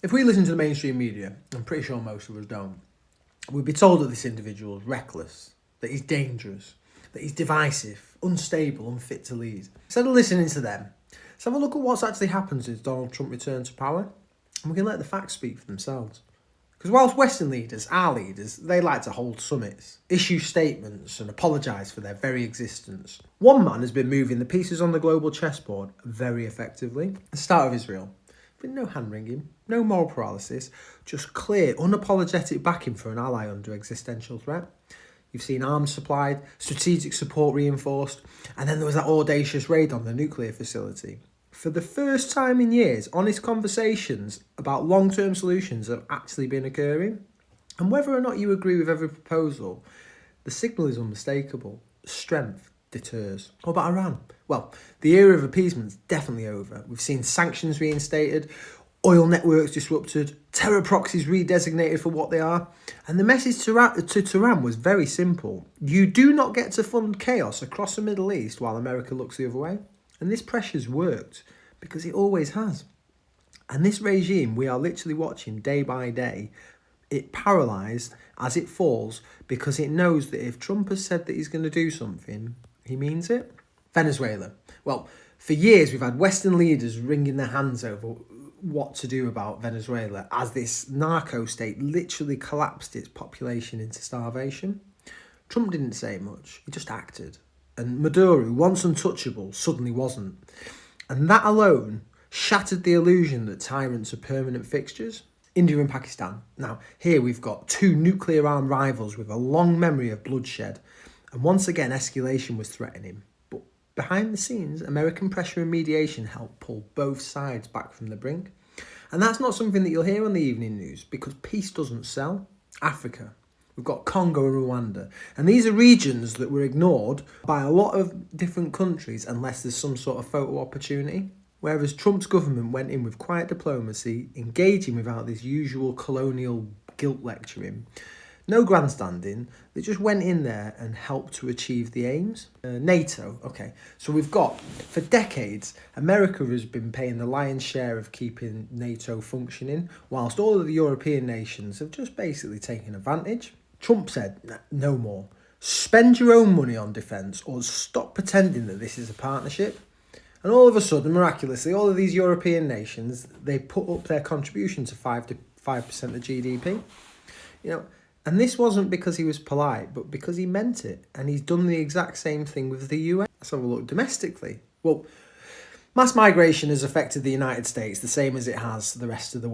If we listen to the mainstream media, I'm pretty sure most of us don't, we'd be told that this individual is reckless, that he's dangerous, that he's divisive, unstable, unfit to lead. Instead of listening to them, let's have a look at what's actually happened since Donald Trump returned to power, and we can let the facts speak for themselves. Because whilst Western leaders, our leaders, they like to hold summits, issue statements and apologise for their very existence, one man has been moving the pieces on the global chessboard very effectively. The start of Israel. But no hand-wringing, no moral paralysis, just clear, unapologetic backing for an ally under existential threat. You've seen arms supplied, strategic support reinforced, and then there was that audacious raid on the nuclear facility. For the first time in years, honest conversations about long-term solutions have actually been occurring. And whether or not you agree with every proposal, the signal is unmistakable. Strength deters. What about Iran? Well, the era of appeasement's definitely over. We've seen sanctions reinstated, oil networks disrupted, terror proxies redesignated for what they are. And the message to Tehran was very simple. You do not get to fund chaos across the Middle East while America looks the other way. And this pressure's worked, because it always has. And this regime we are literally watching day by day, it paralysed as it falls, because it knows that if Trump has said that he's going to do something, he means it. Venezuela. Well, for years we've had Western leaders wringing their hands over what to do about Venezuela as this narco state literally collapsed its population into starvation. Trump didn't say much, he just acted. And Maduro, once untouchable, suddenly wasn't. And that alone shattered the illusion that tyrants are permanent fixtures. India and Pakistan. Now, here we've got two nuclear-armed rivals with a long memory of bloodshed. And once again, escalation was threatening. But behind the scenes, American pressure and mediation helped pull both sides back from the brink. And that's not something that you'll hear on the evening news, because peace doesn't sell. Africa. We've got Congo and Rwanda. And these are regions that were ignored by a lot of different countries unless there's some sort of photo opportunity. Whereas Trump's government went in with quiet diplomacy, engaging without this usual colonial guilt lecturing. No grandstanding, they just went in there and helped to achieve the aims. NATO, okay, so we've got, for decades, America has been paying the lion's share of keeping NATO functioning, whilst all of the European nations have just basically taken advantage. Trump said, no more. Spend your own money on defence or stop pretending that this is a partnership. And all of a sudden, miraculously, all of these European nations, they put up their contribution to 5% of GDP. You know, and this wasn't because he was polite, but because he meant it. And he's done the exact same thing with the US. Let's have a look domestically. Well, mass migration has affected the United States the same as it has the rest of the West.